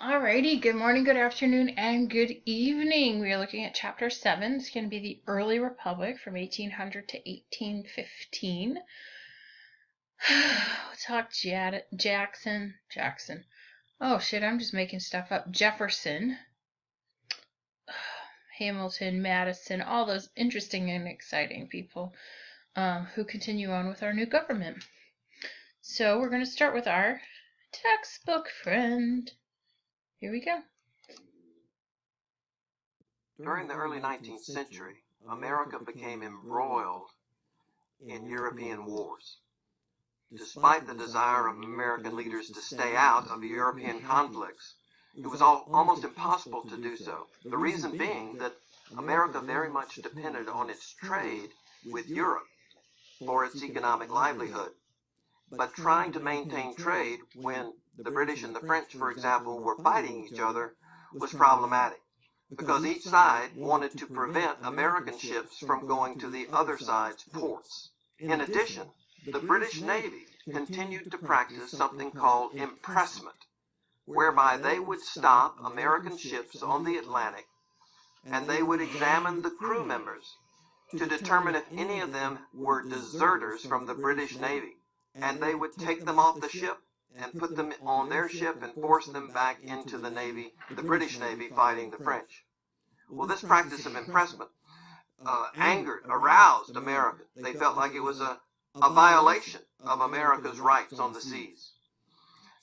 Alrighty, good morning, good afternoon, and good evening. We are looking at Chapter 7. It's going to be the Early Republic from 1800 to 1815. We'll talk Jackson. Oh shit, I'm just making stuff up. Jefferson, Hamilton, Madison, all those interesting and exciting people who continue on with our new government. So we're going to start with our textbook friend. Here we go. During the early 19th century, America became embroiled in European wars. Despite the desire of American leaders to stay out of European conflicts, it was almost impossible to do so. The reason being that America very much depended on its trade with Europe for its economic livelihood. But trying to maintain trade when the British and the French, for example, were fighting each other was problematic, because each side wanted to prevent American ships from going to the other side's ports. In addition, the British Navy continued to practice something called impressment, whereby they would stop American ships on the Atlantic and they would examine the crew members to determine if any of them were deserters from the British Navy, and they would take them off the ship and put them on their ship and force them back into the Navy, the British Navy fighting the French. Well, this practice of impressment aroused America. They felt like it was a violation of America's rights on the seas.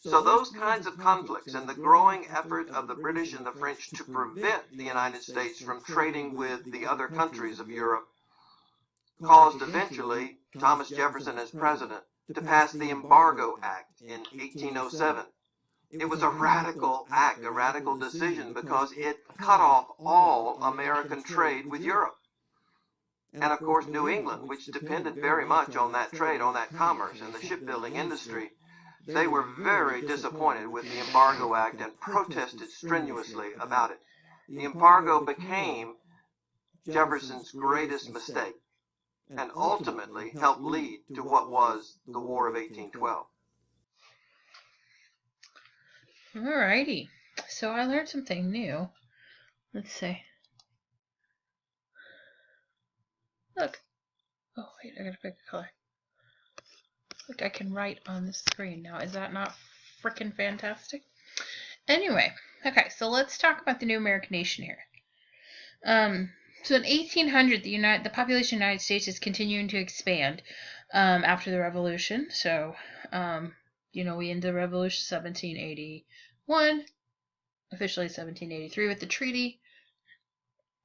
So those kinds of conflicts and the growing effort of the British and the French to prevent the United States from trading with the other countries of Europe caused eventually Thomas Jefferson as president to pass the Embargo Act in 1807. It was a radical act, a radical decision, because it cut off all American trade with Europe. And of course, New England, which depended very much on that trade, on that commerce and the shipbuilding industry, they were very disappointed with the Embargo Act and protested strenuously about it. The embargo became Jefferson's greatest mistake and ultimately helped lead to what was the War of 1812. Alrighty, so I learned something new. Let's see. Look. Oh, wait, I gotta pick a color. Look, I can write on the screen now. Is that not freaking fantastic? Anyway, okay, so let's talk about the new American nation here. So in 1800, the population of the United States is continuing to expand after the Revolution. So, we ended the Revolution 1781, officially 1783 with the treaty,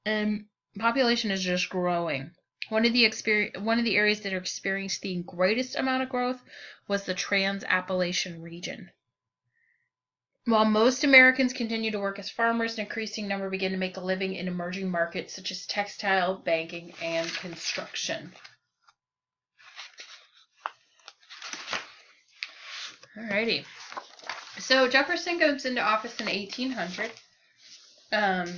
and population is just growing. One of the areas that are experiencing the greatest amount of growth was the Trans-Appalachian region. While most Americans continue to work as farmers, an increasing number begin to make a living in emerging markets such as textile, banking, and construction. Alrighty. So Jefferson goes into office in 1800. And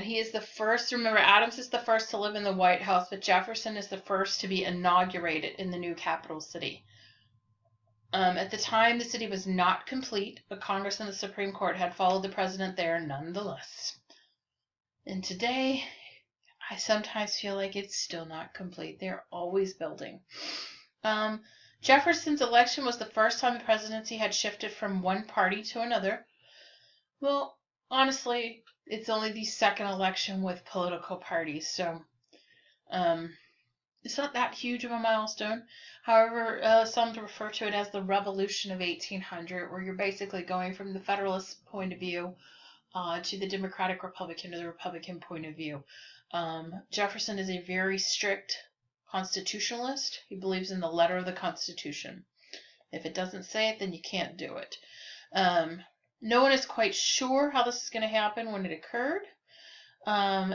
he is the first. Remember, Adams is the first to live in the White House, but Jefferson is the first to be inaugurated in the new capital city. At the time, the city was not complete, but Congress and the Supreme Court had followed the president there nonetheless. And today, I sometimes feel like it's still not complete. They're always building. Jefferson's election was the first time the presidency had shifted from one party to another. Well, honestly, it's only the second election with political parties, so it's not that huge of a milestone. However, some refer to it as the Revolution of 1800, where you're basically going from the Federalist point of view to the Democratic Republican to the Republican point of view. Jefferson is a very strict constitutionalist. He believes in the letter of the Constitution. If it doesn't say it, then you can't do it. No one is quite sure how this is going to happen when it occurred.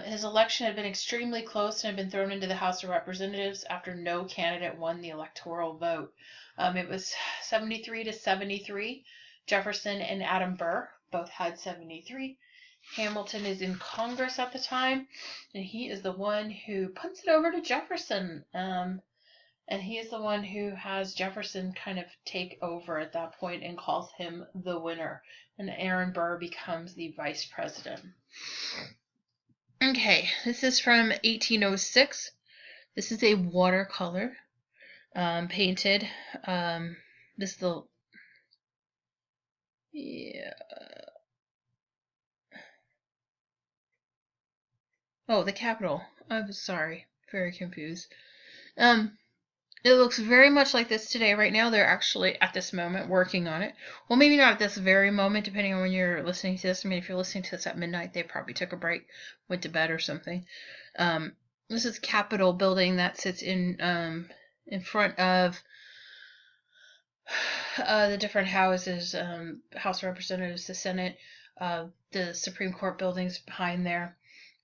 His election had been extremely close and had been thrown into the House of Representatives after no candidate won the electoral vote. It was 73 to 73. Jefferson and Adam Burr both had 73. Hamilton is in Congress at the time, and he is the one who punts it over to Jefferson. And he is the one who has Jefferson kind of take over at that point and calls him the winner. And Aaron Burr becomes the vice president. Okay, this is from 1806. This is a watercolor painted. This is the the Capitol. I'm sorry, very confused. It looks very much like this today. Right now, they're actually at this moment working on it. Well, maybe not at this very moment, depending on when you're listening to this. I mean, if you're listening to this at midnight, they probably took a break, went to bed or something. This is Capitol building that sits in front of the different houses, House of Representatives, the Senate, the Supreme Court buildings behind there.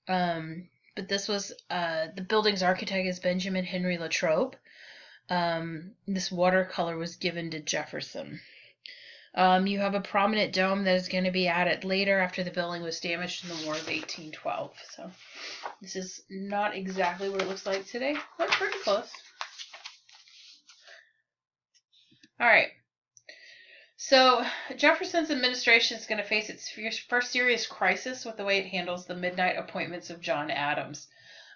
But this was the building's architect is Benjamin Henry Latrobe. This watercolor was given to Jefferson. You have a prominent dome that is going to be added later after the building was damaged in the War of 1812. So this is not exactly what it looks like today, but pretty close. All right. So Jefferson's administration is going to face its first serious crisis with the way it handles the midnight appointments of John Adams.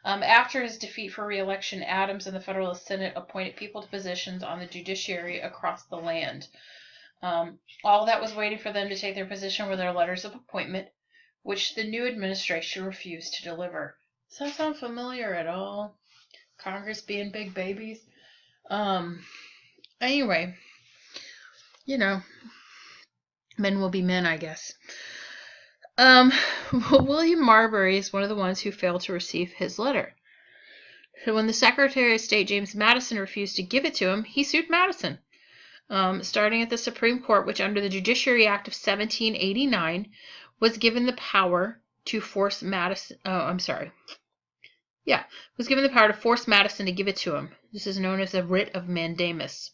After his defeat for re-election, Adams and the Federalist Senate appointed people to positions on the judiciary across the land. All that was waiting for them to take their position were their letters of appointment, which the new administration refused to deliver. Does that sound familiar at all? Congress being big babies? Anyway, men will be men, I guess. William Marbury is one of the ones who failed to receive his letter. So when the Secretary of State, James Madison, refused to give it to him, he sued Madison. Starting at the Supreme Court, which under the Judiciary Act of 1789 was given the power to force Madison. Was given the power to force Madison to give it to him. This is known as a writ of mandamus.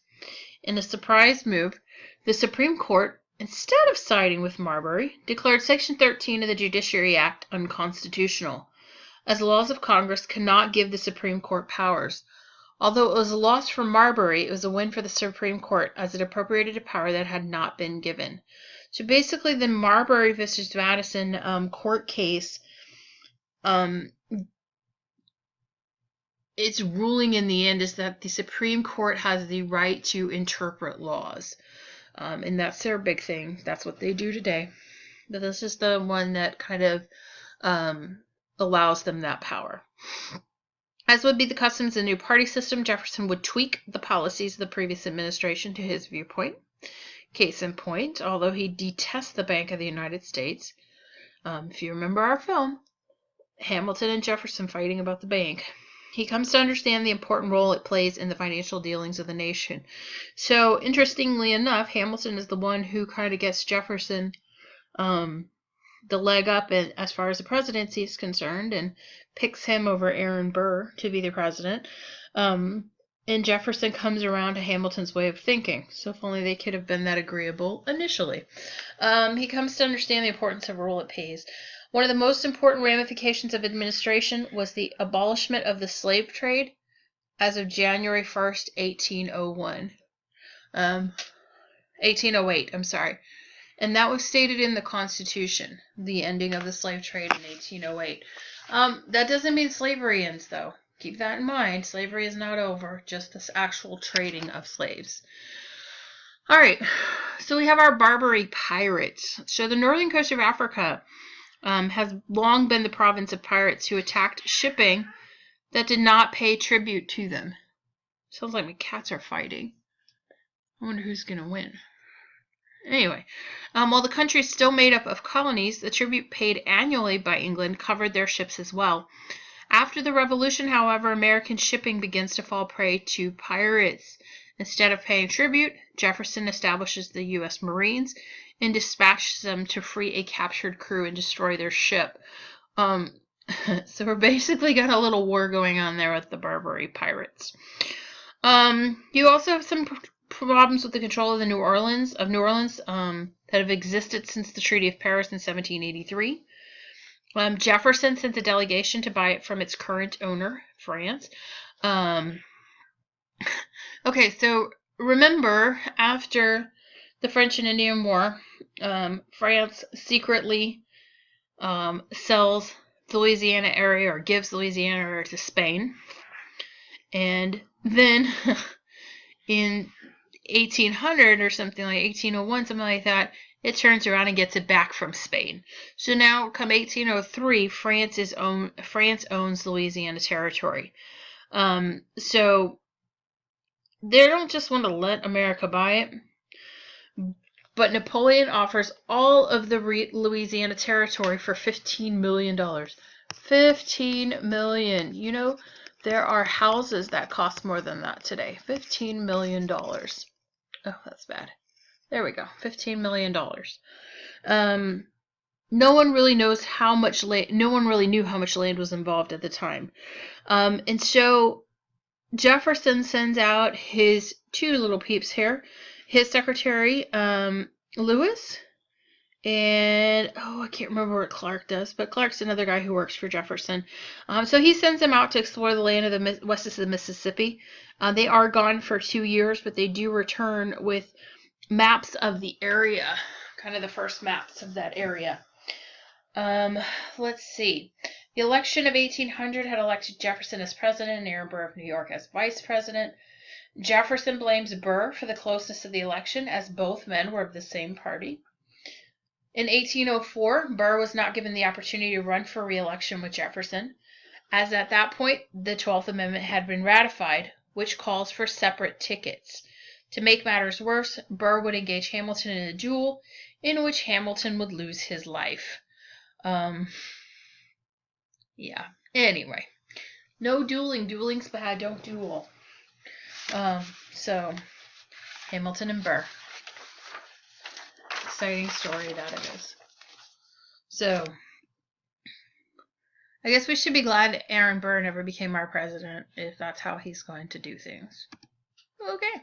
In a surprise move, the Supreme Court, instead of siding with Marbury, declared Section 13 of the Judiciary Act unconstitutional, as laws of Congress cannot give the Supreme Court powers. Although it was a loss for Marbury, it was a win for the Supreme Court, as it appropriated a power that had not been given. So basically, the Marbury versus Madison court case, its ruling in the end is that the Supreme Court has the right to interpret laws. And that's their big thing. That's what they do today. But this is the one that kind of allows them that power. As would be the custom in the new party system, Jefferson would tweak the policies of the previous administration to his viewpoint. Case in point, although he detests the Bank of the United States, if you remember our film, Hamilton and Jefferson fighting about the bank, he comes to understand the important role it plays in the financial dealings of the nation. So, interestingly enough, Hamilton is the one who kind of gets Jefferson the leg up as far as the presidency is concerned and picks him over Aaron Burr to be the president. And Jefferson comes around to Hamilton's way of thinking. So if only they could have been that agreeable initially. He comes to understand the importance of rule it pays. One of the most important ramifications of administration was the abolishment of the slave trade as of January 1st, 1808, I'm sorry. And that was stated in the Constitution, the ending of the slave trade in 1808. That doesn't mean slavery ends, though. Keep that in mind. Slavery is not over, just this actual trading of slaves. All right, so we have our Barbary pirates. So the northern coast of Africa has long been the province of pirates who attacked shipping that did not pay tribute to them. Sounds like my cats are fighting. I wonder who's going to win. Anyway, while the country is still made up of colonies, the tribute paid annually by England covered their ships as well. After the Revolution, however, American shipping begins to fall prey to pirates. Instead of paying tribute, Jefferson establishes the U.S. Marines and dispatches them to free a captured crew and destroy their ship. So we're basically got a little war going on there with the Barbary pirates. You also have some problems with the control of New Orleans that have existed since the Treaty of Paris in 1783. Jefferson sent a delegation to buy it from its current owner, France. Okay, so remember, after the French and Indian War, France secretly sells the Louisiana area or gives the Louisiana area to Spain. And then in 1800 or something like 1801, something like that, it turns around and gets it back from Spain. So now, come 1803, France owns Louisiana territory. So they don't just want to let America buy it, but Napoleon offers all of the Louisiana territory for $15 million. $15 million. You know, there are houses that cost more than that today. $15 million. Oh, that's bad. There we go. $15 million. No one really knows how much land. No one really knew how much land was involved at the time. And so Jefferson sends out his two little peeps here, his secretary, Lewis, and I can't remember what Clark does, but Clark's another guy who works for Jefferson. So he sends them out to explore the land of the west of the Mississippi. They are gone for 2 years, but they do return with maps of the area, kind of the first maps of that area. Let's see. The election of 1800 had elected Jefferson as president and Aaron Burr of New York as vice president. Jefferson blames Burr for the closeness of the election, as both men were of the same party. In 1804, Burr was not given the opportunity to run for re-election with Jefferson, as at that point the 12th Amendment had been ratified, which calls for separate tickets. To make matters worse, Burr would engage Hamilton in a duel in which Hamilton would lose his life. Yeah. Anyway, no dueling. Dueling's bad. Don't duel. So Hamilton and Burr. Exciting story that it is. So I guess we should be glad Aaron Burr never became our president, if that's how he's going to do things. Okay.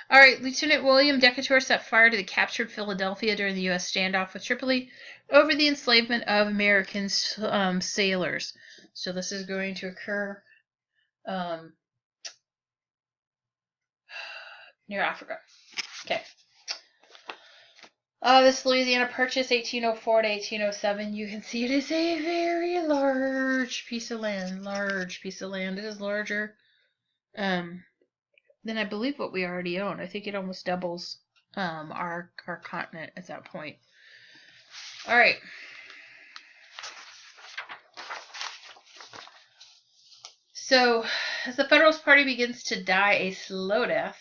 All right, Lieutenant William Decatur set fire to the captured Philadelphia during the U.S. standoff with Tripoli over the enslavement of American sailors. So this is going to occur near Africa. Okay. This Louisiana Purchase, 1804 to 1807. You can see it is a very large piece of land. Large piece of land. It is larger than I believe what we already own. I think it almost doubles our continent at that point. All right. So, as the Federalist Party begins to die a slow death,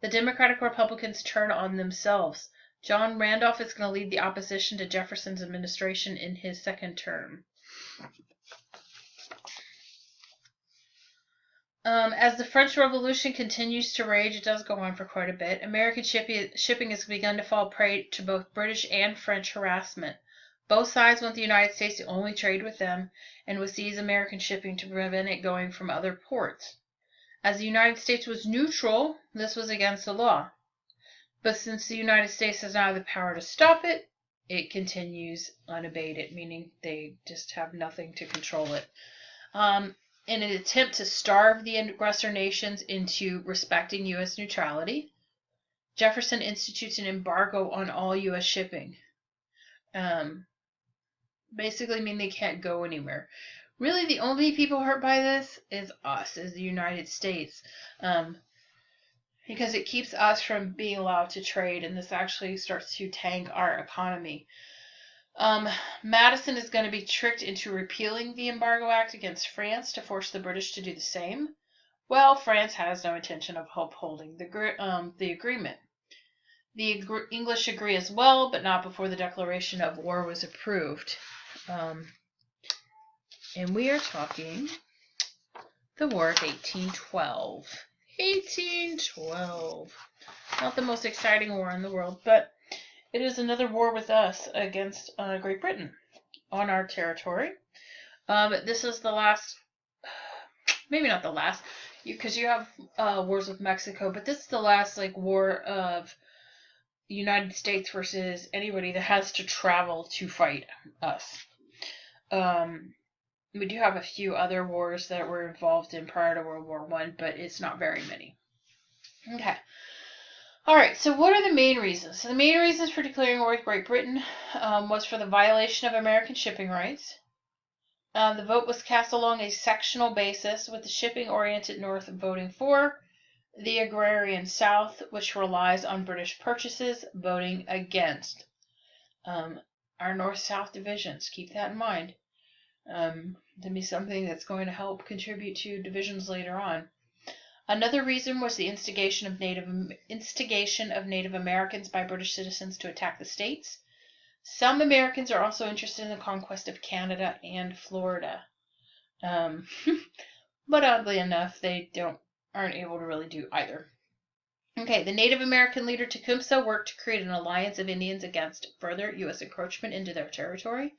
the Democratic Republicans turn on themselves. John Randolph is going to lead the opposition to Jefferson's administration in his second term. As the French Revolution continues to rage, it does go on for quite a bit, American shipping has begun to fall prey to both British and French harassment. Both sides want the United States to only trade with them and would seize American shipping to prevent it going from other ports. As the United States was neutral, this was against the law. But since the United States has now the power to stop it, it continues unabated, meaning they just have nothing to control it. In an attempt to starve the aggressor nations into respecting U.S. neutrality, Jefferson institutes an embargo on all U.S. shipping. Basically mean they can't go anywhere. Really, the only people hurt by this is us, is the United States. Because it keeps us from being allowed to trade, and this actually starts to tank our economy. Madison is going to be tricked into repealing the Embargo Act against France to force the British to do the same. Well, France has no intention of upholding the agreement. The English agree as well, but not before the declaration of war was approved. And we are talking the War of 1812. 1812. Not the most exciting war in the world, but it is another war with us against Great Britain on our territory. This is the last, maybe not the last, because you have wars with Mexico, but this is the last war of the United States versus anybody that has to travel to fight us. We do have a few other wars that were involved in prior to World War I, but it's not very many. Okay. All right, so what are the main reasons? So the main reasons for declaring war with Great Britain was for the violation of American shipping rights. The vote was cast along a sectional basis, with the shipping-oriented North voting for, the agrarian South, which relies on British purchases, voting against. Our North-South divisions, keep that in mind. To be something that's going to help contribute to divisions later on. Another reason was the instigation of Native Americans by British citizens to attack the states. Some Americans are also interested in the conquest of Canada and Florida. But oddly enough, they aren't able to really do either. Okay, the Native American leader Tecumseh worked to create an alliance of Indians against further U.S. encroachment into their territory.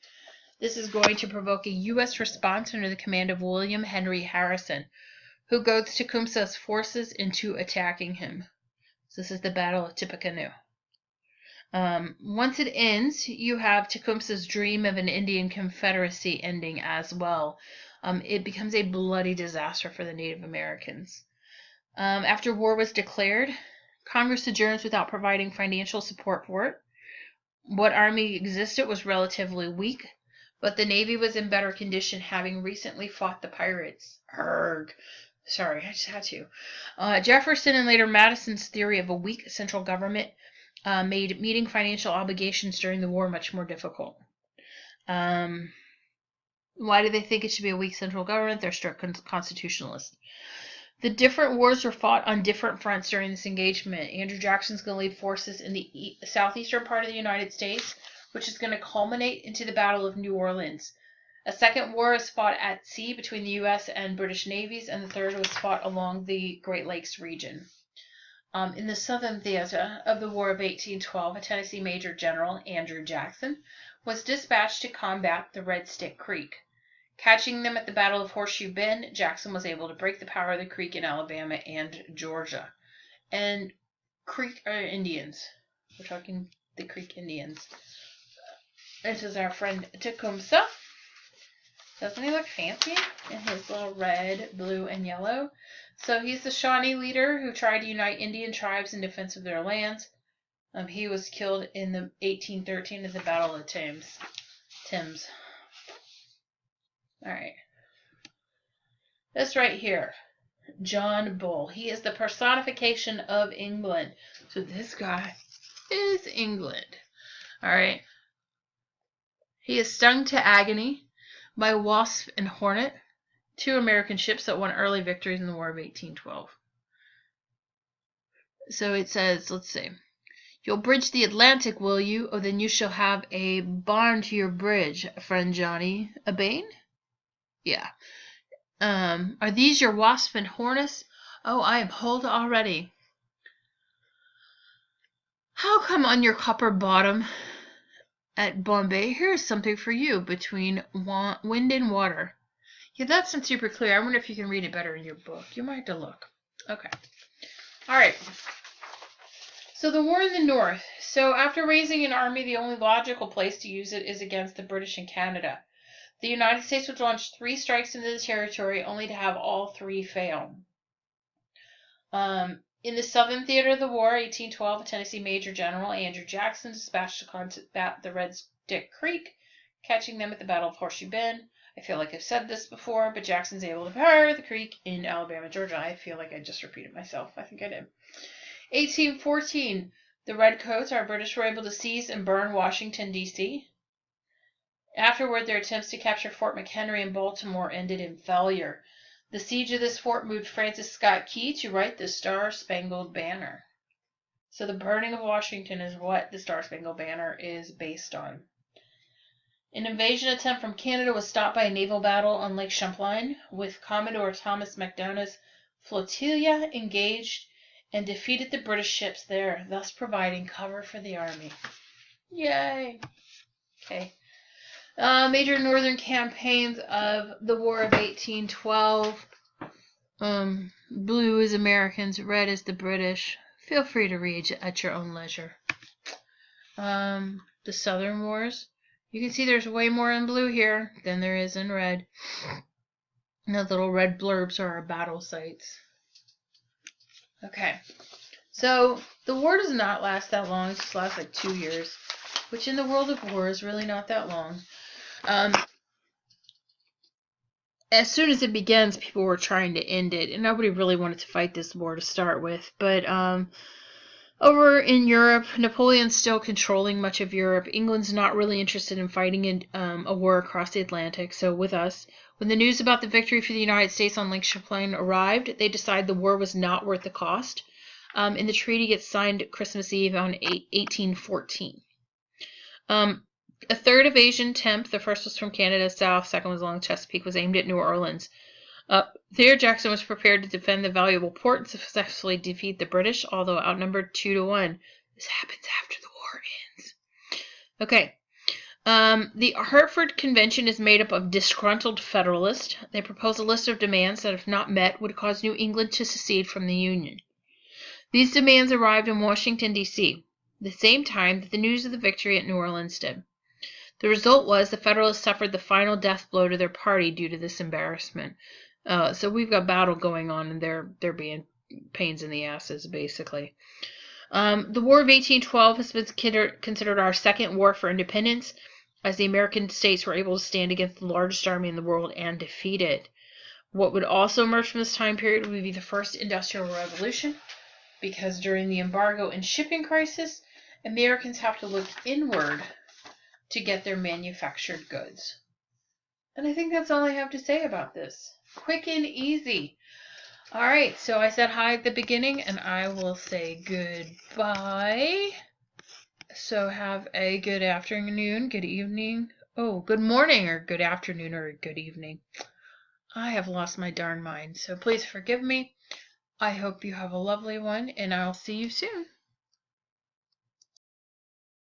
This is going to provoke a U.S. response under the command of William Henry Harrison, who goads Tecumseh's forces into attacking him. So this is the Battle of Tippecanoe. Once it ends, you have Tecumseh's dream of an Indian confederacy ending as well. It becomes a bloody disaster for the Native Americans. After war was declared, Congress adjourns without providing financial support for it. What army existed was relatively weak, but the Navy was in better condition, having recently fought the pirates. Arrgh. Sorry, I just had to. Jefferson and later Madison's theory of a weak central government made meeting financial obligations during the war much more difficult. Why do they think it should be a weak central government? They're strict constitutionalists. The different wars were fought on different fronts during this engagement. Andrew Jackson's going to lead forces in the southeastern part of the United States, which is going to culminate into the Battle of New Orleans. A second war is fought at sea between the U.S. and British navies, and the third was fought along the Great Lakes region. In the southern theater of the War of 1812, a Tennessee Major General, Andrew Jackson, was dispatched to combat the Red Stick Creek. Catching them at the Battle of Horseshoe Bend, Jackson was able to break the power of the Creek in Alabama and Georgia. And Creek Indians. We're talking the Creek Indians. This is our friend Tecumseh. Doesn't he look fancy in his little red, blue, and yellow? So he's the Shawnee leader who tried to unite Indian tribes in defense of their lands. He was killed in the 1813 at the Battle of Thames. All right. This right here, John Bull. He is the personification of England. So this guy is England. All right. He is stung to agony by Wasp and Hornet, two American ships that won early victories in the War of 1812. So it says, let's see. You'll bridge the Atlantic, will you? Oh, then you shall have a barn to your bridge, friend Johnny. A bane? Yeah. Are these your Wasp and Hornets? Oh, I am hulled already. How come on your copper bottom at Bombay? Here's something for you between wind and water. Yeah, that's not super clear. I wonder if you can read it better in your book. You might have to look. Okay. All right. So the war in the North. So after raising an army, the only logical place to use it is against the British in Canada. The United States would launch 3 strikes into the territory, only to have all 3 fail. In the Southern Theater of the War, 1812, a Tennessee Major General, Andrew Jackson, dispatched to combat the Red Stick Creek, catching them at the Battle of Horseshoe Bend. I feel like I've said this before, but Jackson's able to power the creek in Alabama, Georgia. I feel like I just repeated myself. I think I did. 1814, the Redcoats, our British, were able to seize and burn Washington, D.C. Afterward, their attempts to capture Fort McHenry in Baltimore ended in failure. The siege of this fort moved Francis Scott Key to write the Star-Spangled Banner. So the burning of Washington is what the Star-Spangled Banner is based on. An invasion attempt from Canada was stopped by a naval battle on Lake Champlain, with Commodore Thomas MacDonough's flotilla engaged and defeated the British ships there, thus providing cover for the army. Yay! Okay. Major northern campaigns of the War of 1812. Blue is Americans, red is the British. Feel free to read at your own leisure. The Southern Wars. You can see there's way more in blue here than there is in red. And the little red blurbs are our battle sites. Okay, so the war does not last that long. It just lasts like 2 years, which in the world of war is really not that long. As soon as it begins, people were trying to end it, and nobody really wanted to fight this war to start with. But over in Europe, Napoleon's still controlling much of Europe. England's not really interested in fighting in a war across the Atlantic. So with us, when the news about the victory for the United States on Lake Champlain arrived, they decided the war was not worth the cost. And the treaty gets signed Christmas Eve on 1814. A third invasion attempt, the first was from Canada south, second was along Chesapeake, was aimed at New Orleans. There, Jackson was prepared to defend the valuable port and successfully defeat the British, although outnumbered 2-1. This happens after the war ends. Okay. The Hartford Convention is made up of disgruntled Federalists. They propose a list of demands that, if not met, would cause New England to secede from the Union. These demands arrived in Washington, D.C., the same time that the news of the victory at New Orleans did. The result was the Federalists suffered the final death blow to their party due to this embarrassment. So we've got battle going on, and they're being pains in the asses, basically. The War of 1812 has been considered our second war for independence, as the American states were able to stand against the largest army in the world and defeat it. What would also emerge from this time period would be the first industrial revolution, because during the embargo and shipping crisis, Americans have to look inward to get their manufactured goods. And I think that's all I have to say about this. Quick and easy. All right, so I said hi at the beginning, and I will say goodbye. So have a good afternoon, good evening. Oh, good morning, or good afternoon, or good evening. I have lost my darn mind, so please forgive me. I hope you have a lovely one, and I'll see you soon.